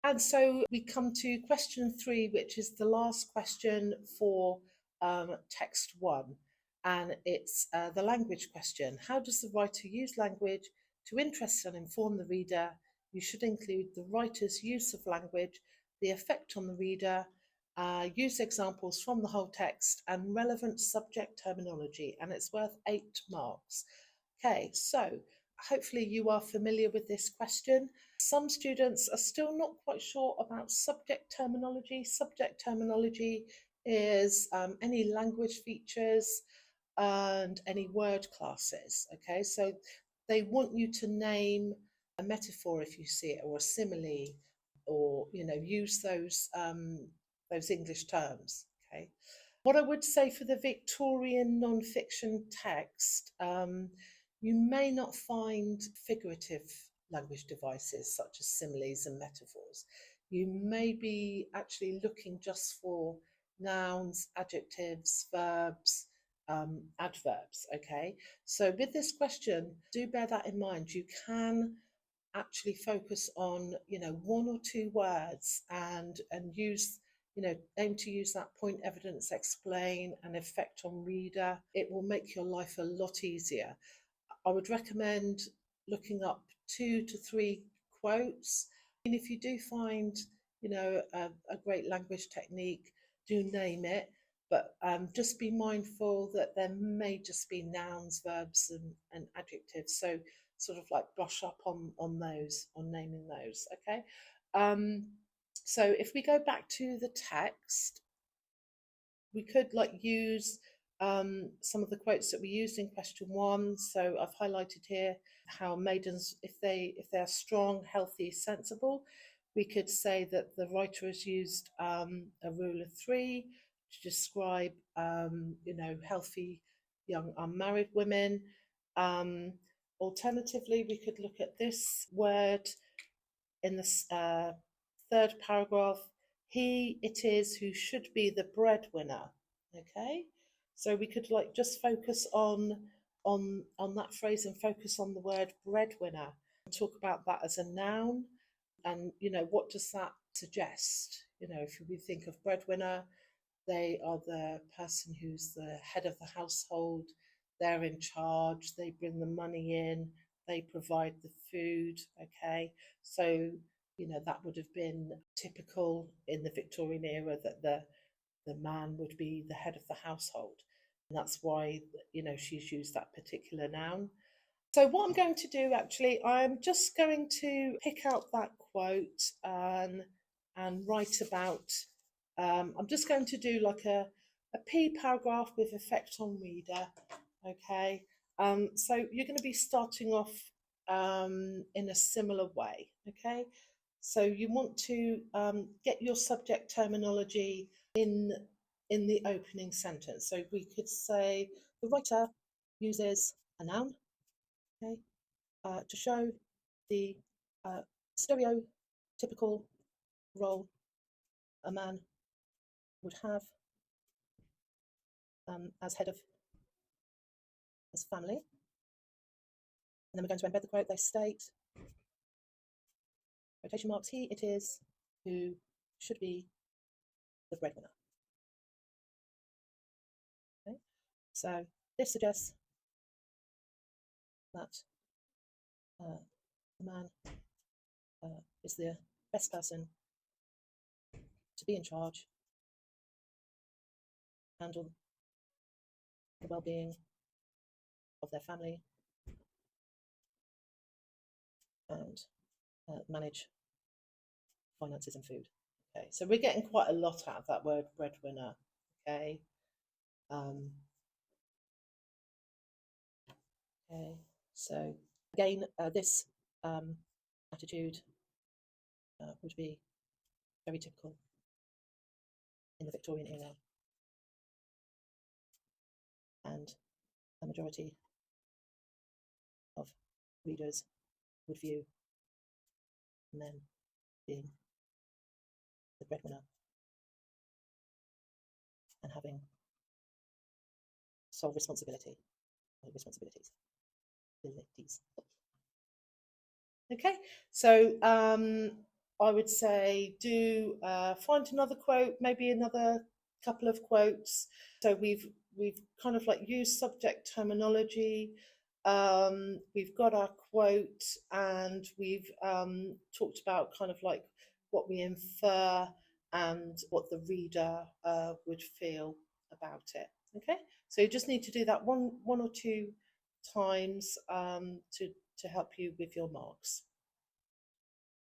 And so we come to question 3, which is the last question for text 1. And it's the language question. How does the writer use language to interest and inform the reader? You should include the writer's use of language, the effect on the reader, use examples from the whole text, and relevant subject terminology. And it's worth 8 marks. Okay, so hopefully you are familiar with this question. Some students are still not quite sure about subject terminology. Subject terminology is any language features and any word classes. Okay, so they want you to name a metaphor if you see it, or a simile, or use those English terms. Okay, what I would say for the Victorian non-fiction text, you may not find figurative language devices such as similes and metaphors. You may be actually looking just for nouns, adjectives, verbs, adverbs. Okay, so with this question, do bear that in mind. You can actually focus on 1 or 2 words and use aim to use that point, evidence, explain, and effect on reader. It will make your life a lot easier. I would recommend looking up 2 to 3 quotes. And if you do find a great language technique, do name it, but just be mindful that there may just be nouns, verbs, and adjectives. So sort of like brush up on those, on naming those. Okay. So if we go back to the text, we could use some of the quotes that we used in question 1. So I've highlighted here how maidens, if they are strong, healthy, sensible, we could say that the writer has used a rule of 3 to describe healthy young unmarried women. Alternatively, we could look at this word in the 3rd paragraph. He it is who should be the breadwinner. Okay, so we could just focus on that phrase and focus on the word breadwinner and talk about that as a noun. And what does that suggest? If we think of breadwinner, they are the person who's the head of the household. They're in charge, they bring the money in, they provide the food. Okay, so that would have been typical in the Victorian era, that the man would be the head of the household. And that's why she's used that particular noun. So what I'm going to do, actually, I'm just going to pick out that quote and write about, I'm just going to do like a P paragraph with effect on reader. Okay, so you're going to be starting off in a similar way. Okay, so you want to get your subject terminology in the opening sentence. So we could say the writer uses a noun, okay, to show the stereotypical role a man would have as head of his family. And then we're going to embed the quote. They state, quotation marks, he it is who should be the breadwinner. Okay, so this suggests that the man is the best person to be in charge, handle the well-being of their family, and manage finances and food. Okay, so we're getting quite a lot out of that word breadwinner. Okay. Okay, so again, this attitude would be very typical in the Victorian era, and a majority of readers would view men being the breadwinner and having sole responsibilities. Okay, so I would say do find another quote, maybe another couple of quotes. So we've kind of like used subject terminology. We've got our quote, and we've talked about kind of like what we infer and what the reader would feel about it. Okay, so you just need to do that one or two times to help you with your marks.